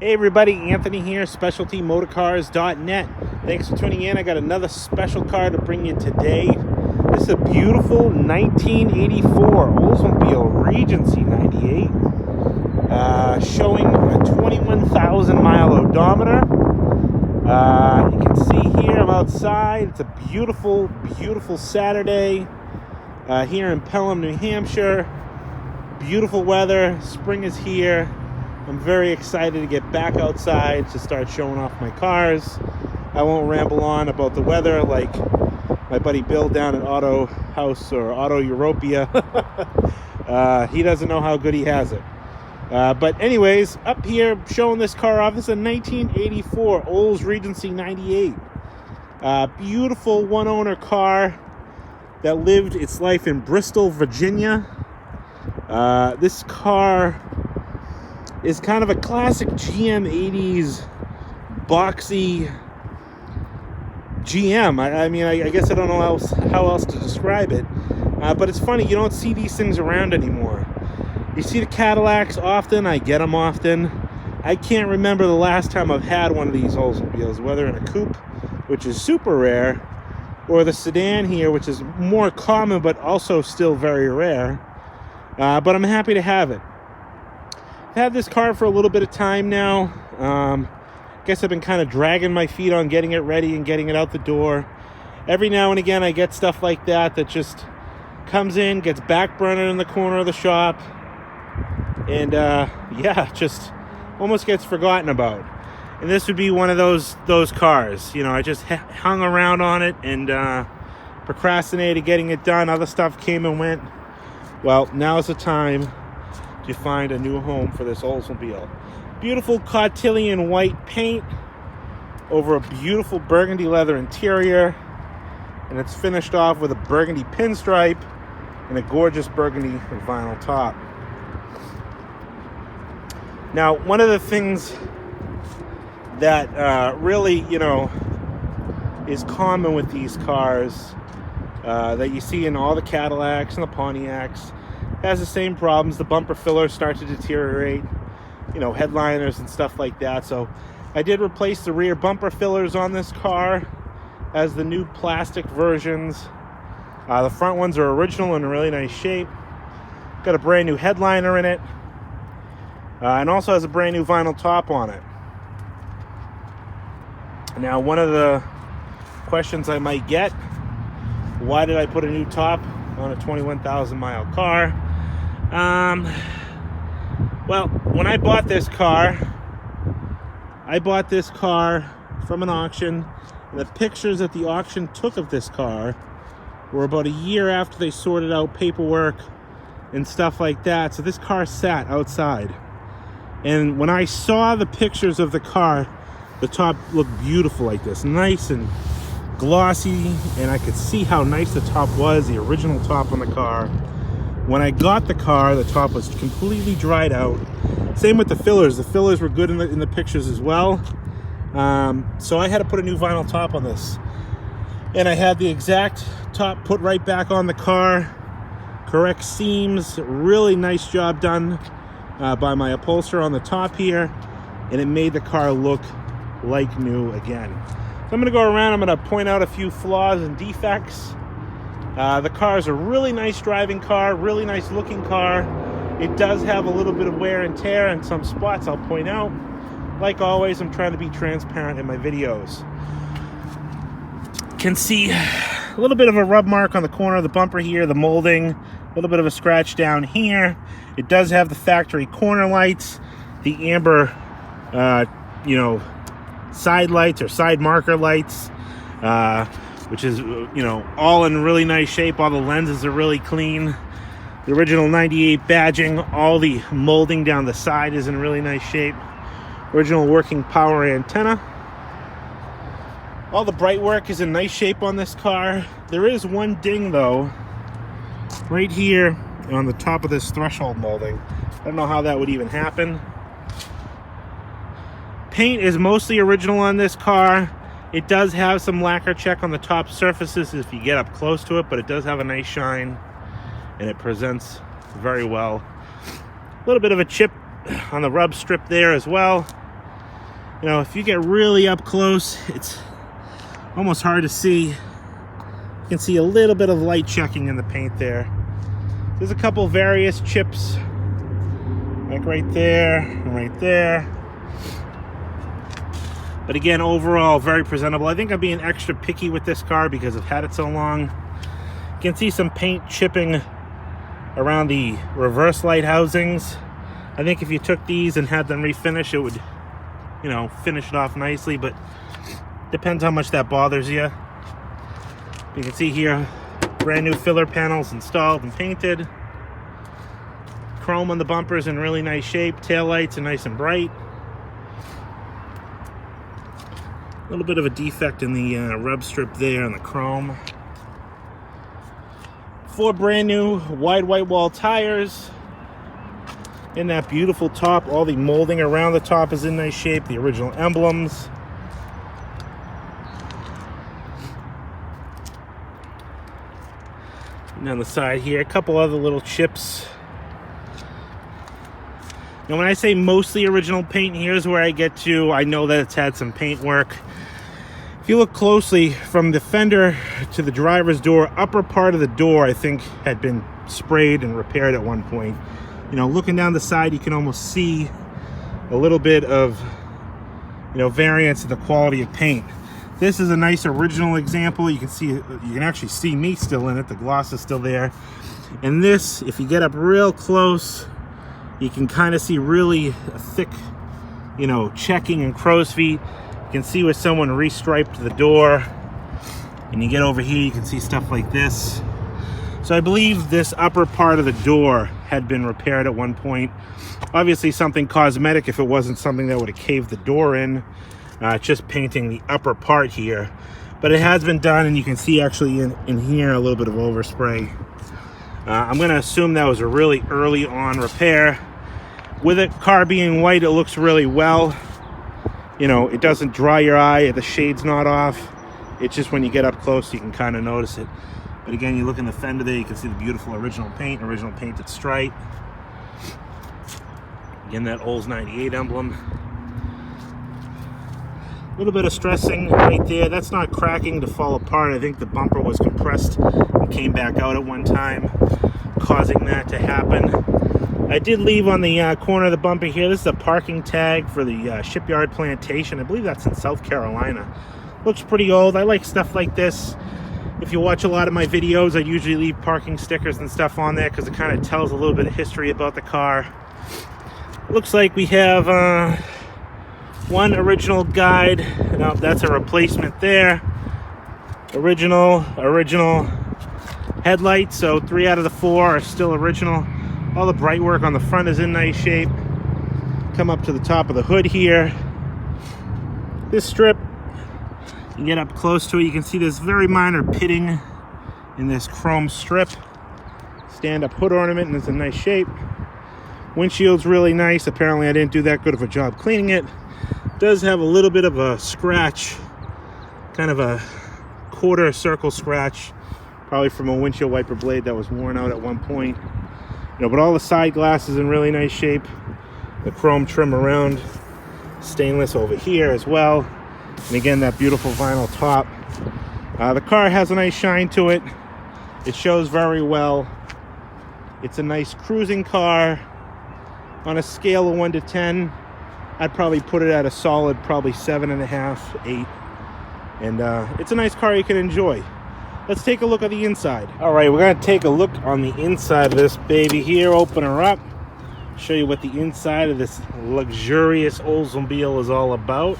Hey everybody, Anthony here, specialtymotorcars.net. Thanks for tuning in. I got another special car to bring you today. This is a beautiful 1984 Oldsmobile Regency 98, showing a 21,000 mile odometer. You can see here I'm outside. It's a beautiful, beautiful Saturday here in Pelham, New Hampshire. Beautiful weather. Spring is here. I'm very excited to get back outside to start showing off my cars. I won't ramble on about the weather like my buddy Bill down at Auto House or Auto Europia. He doesn't know how good he has it. But anyways, up here showing this car off. This is a 1984 Olds Regency 98. Beautiful one-owner car that lived its life in Bristol, Virginia. This car is kind of a classic GM 80s boxy GM. I guess I don't know how else to describe it. But it's funny, you don't see these things around anymore. You see the Cadillacs often, I get them often. I can't remember the last time I've had one of these Oldsmobiles, whether in a coupe, which is super rare, or the sedan here, which is more common but also still very rare. But I'm happy to have it. I've had this car for a little bit of time now. Guess I've been kind of dragging my feet on getting it ready and getting it out the door. Every now and again I get stuff like that just comes in, gets backburnered in the corner of the shop, and just almost gets forgotten about. And this would be one of those cars. You know, I just hung around on it and procrastinated getting it done. Other stuff came and went. Well, now's the time to find a new home for this Oldsmobile. Beautiful cotillion white paint over a beautiful burgundy leather interior, and it's finished off with a burgundy pinstripe and a gorgeous burgundy vinyl top. Now, one of the things that really, is common with these cars that you see in all the Cadillacs and the Pontiacs, has the same problems. The bumper fillers start to deteriorate, headliners and stuff like that. So I did replace the rear bumper fillers on this car as the new plastic versions. The front ones are original in really nice shape. Got a brand new headliner in it, and also has a brand new vinyl top on it. Now, one of the questions I might get: why did I put a new top on a 21,000 mile car? Well, when I bought this car from an auction, and the pictures that the auction took of this car were about a year after they sorted out paperwork and stuff like that. So this car sat outside, and when I saw the pictures of the car, the top looked beautiful like this, nice and glossy, and I could see how nice the top was, the original top on the car. When I got the car, the top was completely dried out. Same with the fillers. The fillers were good in the pictures as well. So I had to put a new vinyl top on this, and I had the exact top put right back on the car. Correct seams, really nice job done by my upholsterer on the top here, and it made the car look like new again. So I'm going to go around, I'm going to point out a few flaws and defects. The car is a really nice driving car, really nice looking car. It does have a little bit of wear and tear in some spots, I'll point out. Like always, I'm trying to be transparent in my videos. Can see a little bit of a rub mark on the corner of the bumper here, the molding, a little bit of a scratch down here. It does have the factory corner lights, the amber, side lights or side marker lights, which is, all in really nice shape. All the lenses are really clean. The original 98 badging, all the molding down the side is in really nice shape. Original working power antenna. All the bright work is in nice shape on this car. There is one ding though, right here on the top of this threshold molding. I don't know how that would even happen. Paint is mostly original on this car. It does have some lacquer check on the top surfaces if you get up close to it, but it does have a nice shine and it presents very well. A little bit of a chip on the rub strip there as well. You know, if you get really up close, it's almost hard to see. You can see a little bit of light checking in the paint there. There's a couple various chips, like right there and right there. But again, overall, very presentable. I think I'm being extra picky with this car because I've had it so long. You can see some paint chipping around the reverse light housings. I think if you took these and had them refinish, it would, you know, finish it off nicely, but depends how much that bothers you. You can see here, brand new filler panels installed and painted. Chrome on the bumpers in really nice shape. Taillights are nice and bright. A little bit of a defect in the rub strip there on the chrome. 4 brand new wide white wall tires. In that beautiful top, all the molding around the top is in nice shape. The original emblems. And on the side here, a couple other little chips. Now when I say mostly original paint, here's where I get to, I know that it's had some paint work. If you look closely from the fender to the driver's door, upper part of the door I think had been sprayed and repaired at one point. You know, looking down the side, you can almost see a little bit of, you know, variance in the quality of paint. This is a nice original example. You can see, you can actually see me still in it. The gloss is still there. And this, if you get up real close, you can kind of see really a thick, you know, checking and crow's feet. You can see where someone restriped the door. And you get over here, you can see stuff like this. So I believe this upper part of the door had been repaired at one point. Obviously something cosmetic if it wasn't something that would have caved the door in. Just painting the upper part here. But it has been done, and you can see actually in here a little bit of overspray. I'm going to assume that was a really early on repair. With it, car being white, it looks really well. You know, it doesn't dry your eye, the shade's not off. It's just when you get up close, you can kind of notice it. But again, you look in the fender there, you can see the beautiful original painted stripe. Again, that Olds 98 emblem. A little bit of stressing right there. That's not cracking to fall apart. I think the bumper was compressed and came back out at one time, causing that to happen. I did leave on the corner of the bumper here. This is a parking tag for the Shipyard Plantation. I believe that's in South Carolina. Looks pretty old. I like stuff like this. If you watch a lot of my videos, I usually leave parking stickers and stuff on there because it kind of tells a little bit of history about the car. Looks like we have one original guide. Now that's a replacement there. Original headlights. So 3 out of the 4 are still original. All the bright work on the front is in nice shape. Come up to the top of the hood here. This strip, you get up close to it, you can see this very minor pitting in this chrome strip. Stand-up hood ornament, and it's in nice shape. Windshield's really nice. Apparently I didn't do that good of a job cleaning it. Does have a little bit of a scratch, kind of a quarter circle scratch, probably from a windshield wiper blade that was worn out at one point. You know, but all the side glass is in really nice shape. The chrome trim around, stainless over here as well. And again, that beautiful vinyl top. The car has a nice shine to it. It shows very well. It's a nice cruising car. On a scale of 1 to 10, I'd probably put it at a solid probably 7.5, 8. And it's a nice car you can enjoy. Let's take a look at the inside. All right, we're gonna take a look on the inside of this baby here. Open her up, show you what the inside of this luxurious Oldsmobile is all about.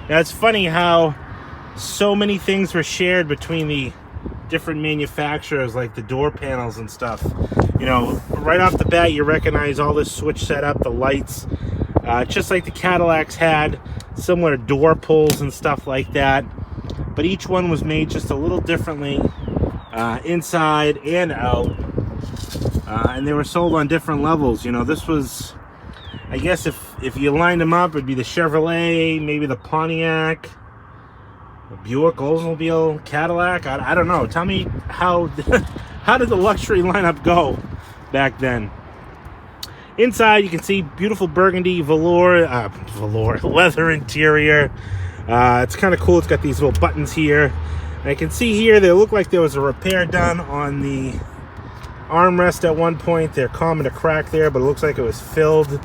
Now, it's funny how so many things were shared between the different manufacturers, like the door panels and stuff. You know, right off the bat, you recognize all this switch setup, the lights, just like the Cadillacs had, similar door pulls and stuff like that. But each one was made just a little differently, inside and out. And they were sold on different levels. You know, this was, I guess if you lined them up, it'd be the Chevrolet, maybe the Pontiac, the Buick, Oldsmobile, Cadillac. I don't know. Tell me how did the luxury lineup go back then? Inside, you can see beautiful burgundy velour leather interior. It's kind of cool. It's got these little buttons here. And I can see here they look like there was a repair done on the armrest at one point. They're common to crack there, but it looks like it was filled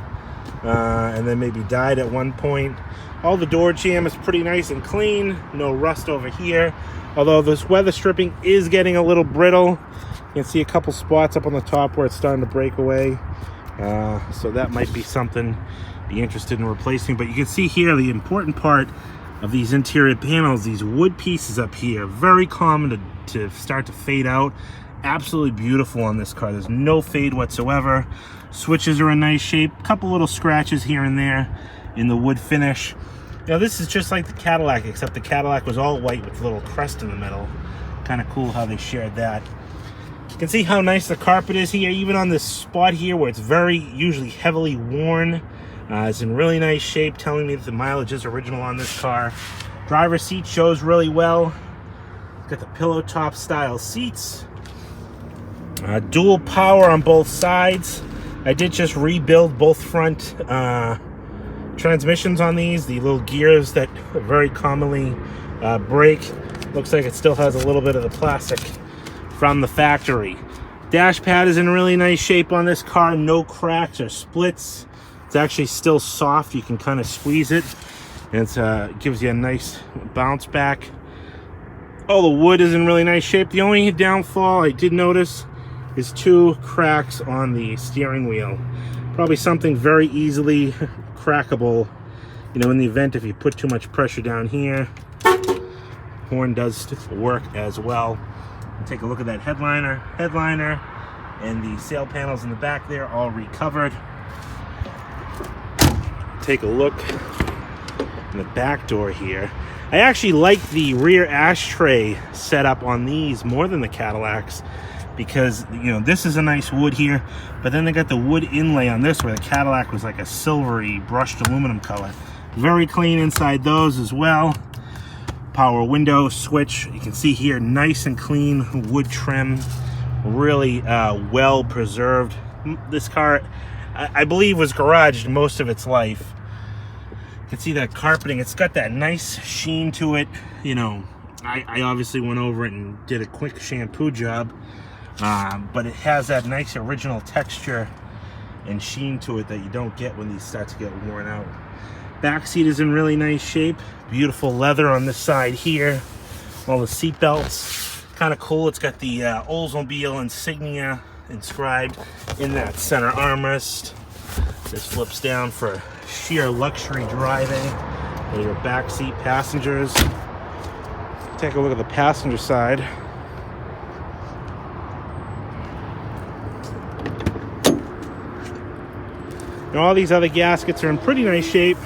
and then maybe dyed at one point. All the door jamb is pretty nice and clean. No rust over here. Although this weather stripping is getting a little brittle. You can see a couple spots up on the top where it's starting to break away. So that might be something to be interested in replacing. But you can see here the important part of these interior panels, these wood pieces up here, very common to start to fade out. Absolutely beautiful on this car. There's no fade whatsoever. Switches are in nice shape. Couple little scratches here and there in the wood finish. Now this is just like the Cadillac, except the Cadillac was all white with a little crest in the middle. Kind of cool how they shared that. You can see how nice the carpet is here, even on this spot here where it's usually heavily worn. It's in really nice shape, telling me that the mileage is original on this car. Driver's seat shows really well. Got the pillow top style seats. Dual power on both sides. I did just rebuild both front transmissions on these. The little gears that very commonly break. Looks like it still has a little bit of the plastic from the factory. Dash pad is in really nice shape on this car. No cracks or splits. It's actually still soft. You can kind of squeeze it, and it gives you a nice bounce back. All the wood is in really nice shape. The only downfall I did notice is 2 cracks on the steering wheel. Probably something very easily crackable, you know, in the event if you put too much pressure down here. Horn does work as well. Take a look at that headliner, and the sail panels in the back there, all recovered. Take a look in the back door here. I actually like the rear ashtray setup on these more than the Cadillacs, because, you know, this is a nice wood here, but then they got the wood inlay on this where the Cadillac was like a silvery brushed aluminum color. Very clean inside those as well. Power window switch, you can see here, nice and clean wood trim, really well preserved. This car, I believe, was garaged most of its life. You can see that carpeting, it's got that nice sheen to it. You know, I obviously went over it and did a quick shampoo job, but it has that nice original texture and sheen to it that you don't get when these start to get worn out. Back seat is in really nice shape. Beautiful leather on this side here. All the seat belts, kind of cool. It's got the Oldsmobile insignia inscribed in that center armrest. This flips down for sheer luxury driving. And your back seat passengers. Take a look at the passenger side. And all these other gaskets are in pretty nice shape.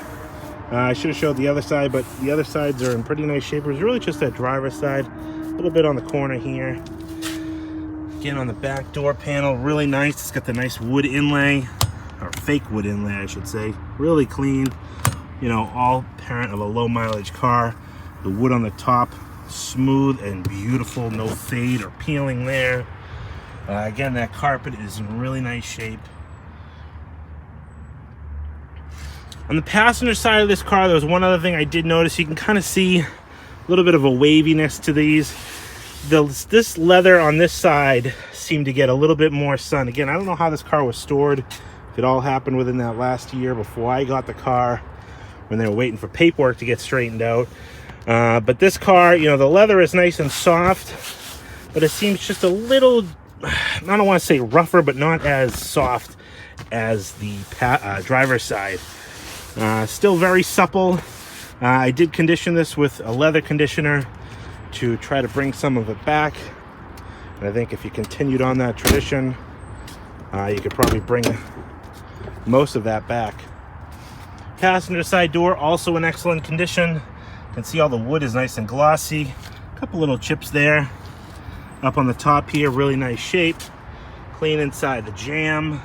I should have showed the other side, but the other sides are in pretty nice shape. It was really just that driver's side. A little bit on the corner here. Again, on the back door panel, really nice. It's got the nice wood inlay, or fake wood inlay, I should say. Really clean. You know, all apparent of a low mileage car. The wood on the top, smooth and beautiful. No fade or peeling there. Again, that carpet is in really nice shape. On the passenger side of this car, there was one other thing I did notice. You can kind of see a little bit of a waviness to these. This leather on this side seemed to get a little bit more sun. Again, I don't know how this car was stored. If it all happened within that last year before I got the car, when they were waiting for paperwork to get straightened out. But this car, you know, the leather is nice and soft, but it seems just a little, I don't want to say rougher, but not as soft as the driver's side. Still very supple. I did condition this with a leather conditioner to try to bring some of it back. And I think if you continued on that tradition, you could probably bring most of that back. Passenger side door, also in excellent condition. You can see all the wood is nice and glossy. A couple little chips there. Up on the top here, really nice shape. Clean inside the jamb.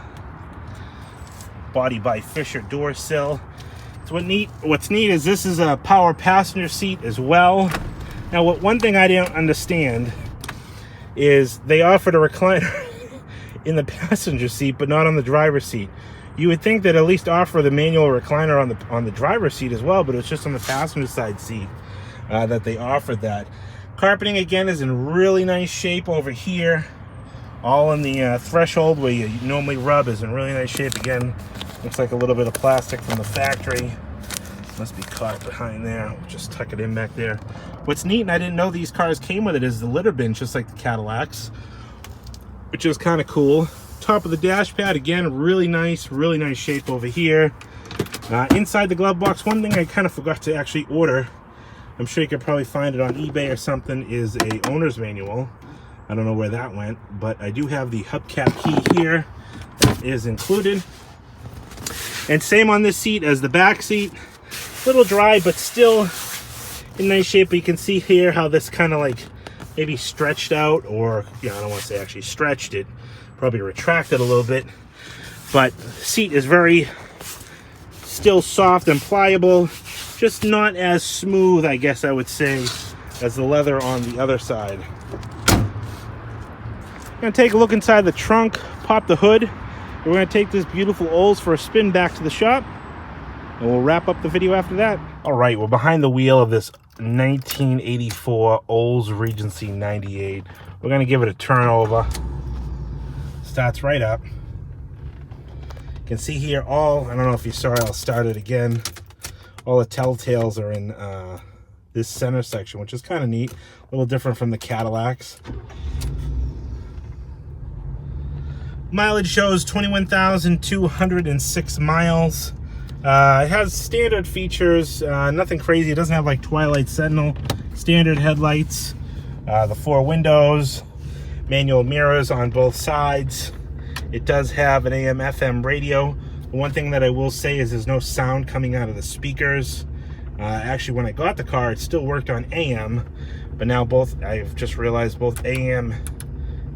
Body by Fisher door sill. So what's neat is this is a power passenger seat as well. Now, one thing I didn't understand is they offered a recliner in the passenger seat, but not on the driver's seat. You would think that at least offer the manual recliner on the driver's seat as well, but it's just on the passenger side seat that they offered that. Carpeting again is in really nice shape over here. All in the threshold where you normally rub is in really nice shape. Again, looks like a little bit of plastic from the factory. Must be caught behind there. We'll just tuck it in back there. What's neat, and I didn't know these cars came with it, is the litter bin, just like the Cadillacs, which is kind of cool. Top of the dash pad, again, really nice shape over here. Inside the glove box, one thing I kind of forgot to actually order, I'm sure you could probably find it on eBay or something, is a owner's manual. I don't know where that went, but I do have the hubcap key here that is included. And same on this seat as the back seat. A little dry, but still in nice shape. But you can see here how this kind of like maybe stretched out, or I don't want to say actually stretched, it probably retracted a little bit. But the seat is very still soft and pliable, just not as smooth, I guess I would say, as the leather on the other side. Gonna take a look inside the trunk, pop the hood. We're gonna take this beautiful Olds for a spin back to the shop, and we'll wrap up the video after that. All right, we're behind the wheel of this 1984 Olds Regency 98. We're gonna give it a turnover. Starts right up. You can see here all, I don't know if you saw it, I'll start it again. All the telltales are in this center section, which is kind of neat. A little different from the Cadillacs. Mileage shows 21,206 miles. It has standard features, nothing crazy. It doesn't have like Twilight Sentinel. Standard headlights, the 4 windows, manual mirrors on both sides. It does have an AM/FM radio. The one thing that I will say is there's no sound coming out of the speakers. Actually, when I got the car, it still worked on AM, but now I've just realized both AM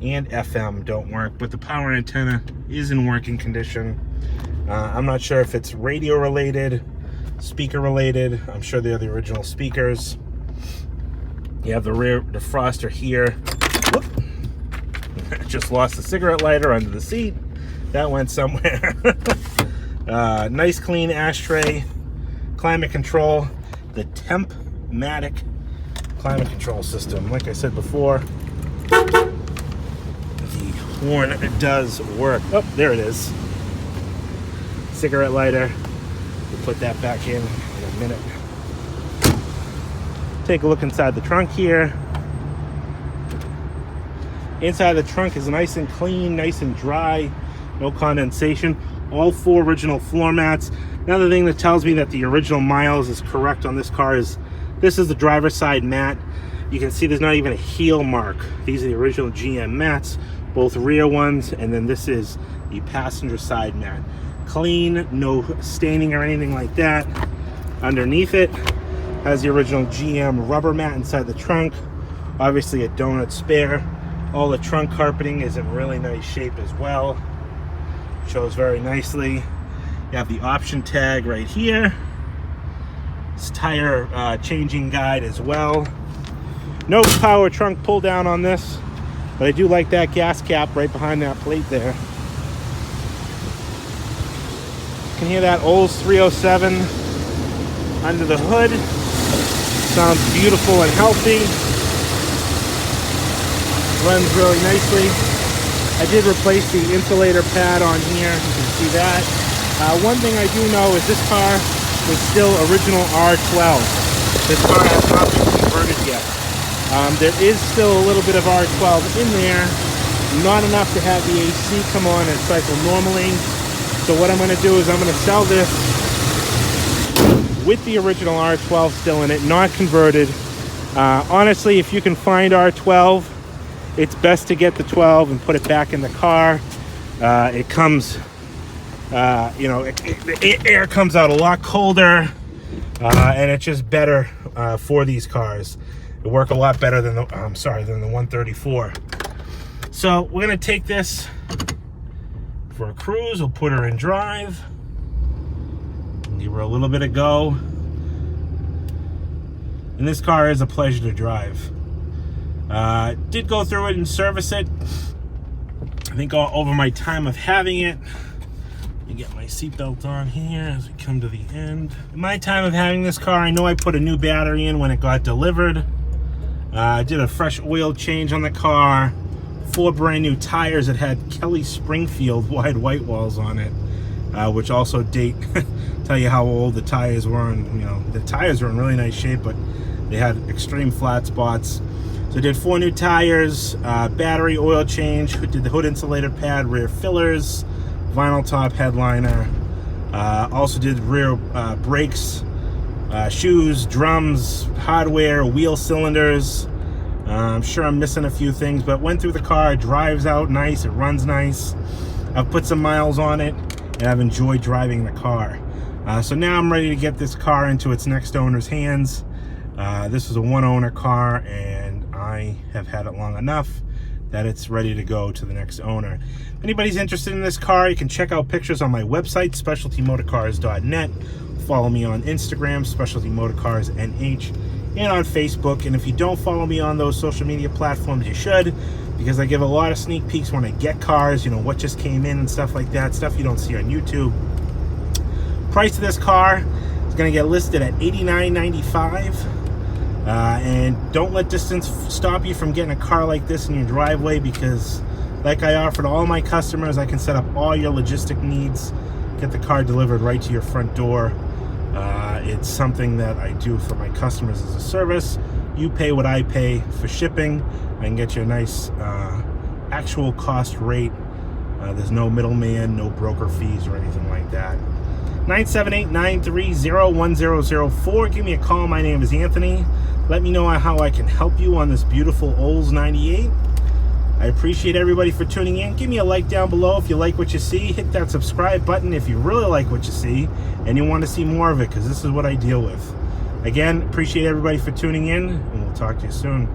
and FM don't work, but the power antenna is in working condition. I'm not sure if it's radio related, speaker related. I'm sure they're the original speakers. You have the rear defroster here. Whoop. Just lost the cigarette lighter under the seat. That went somewhere. Nice clean ashtray. Climate control. The Temp-Matic climate control system. Like I said before, the horn does work. Oh, there it is. Cigarette lighter. We'll put that back in a minute. Take a look inside the trunk here. Inside the trunk is nice and clean, nice and dry, no condensation. All 4 original floor mats. Another thing that tells me that the original miles is correct on this car is this is the driver's side mat. You can see there's not even a heel mark. These are the original GM mats, both rear ones, and then this is the passenger side mat. Clean, no staining or anything like that. Underneath it has the original GM rubber mat inside the trunk. Obviously a donut spare. All the trunk carpeting is in really nice shape as well. Shows very nicely. You have the option tag right here. It's tire changing guide as well. No power trunk pull down on this, but I do like that gas cap right behind that plate there. You can hear that Olds 307 under the hood. Sounds beautiful and healthy. Runs really nicely. I did replace the insulator pad on here. You can see that. One thing I do know is this car is still original R12. This car has not been converted yet. There is still a little bit of R12 in there. Not enough to have the AC come on and cycle normally. So what I'm going to do is I'm going to sell this with the original R12 still in it, not converted. Honestly, if you can find R12, it's best to get the 12 and put it back in the car. It comes, the air comes out a lot colder, and it's just better for these cars. It work a lot better than the, than the 134. So we're gonna take this for a cruise. We'll put her in drive, give her a little bit of go. And this car is a pleasure to drive. Did go through it and service it. I think over my time of having it, let me get my seatbelt on here as we come to the end. In my time of having this car, I know I put a new battery in when it got delivered. I did a fresh oil change on the car. 4 brand new tires that had Kelly Springfield wide white walls on it, which also tell you how old the tires were. And the tires were in really nice shape, but they had extreme flat spots. So I did 4 new tires, battery, oil change, did the hood insulator pad, rear fillers, vinyl top headliner. Also did rear brakes, shoes, drums, hardware, wheel cylinders. I'm sure I'm missing a few things, but went through the car. It drives out nice, it runs nice. I've put some miles on it, and I've enjoyed driving the car. So now I'm ready to get this car into its next owner's hands. This is a 1-owner car, and I have had it long enough that it's ready to go to the next owner. If anybody's interested in this car, you can check out pictures on my website, specialtymotorcars.net. Follow me on Instagram, specialtymotorcarsNH, and on Facebook. And if you don't follow me on those social media platforms, you should, because I give a lot of sneak peeks when I get cars, what just came in and stuff like that, stuff you don't see on YouTube. Price of this car is going to get listed at $89.95. And don't let distance stop you from getting a car like this in your driveway, because like I offer to all my customers, I can set up all your logistic needs, get the car delivered right to your front door. It's something that I do for my customers as a service. You pay what I pay for shipping. I can get you a nice actual cost rate. There's no middleman, no broker fees or anything like that. 978-930-1004. Give me a call. My name is Anthony. Let me know how I can help you on this beautiful Olds 98. I appreciate everybody for tuning in. Give me a like down below if you like what you see. Hit that subscribe button if you really like what you see and you want to see more of it, because this is what I deal with. Again, appreciate everybody for tuning in, and we'll talk to you soon.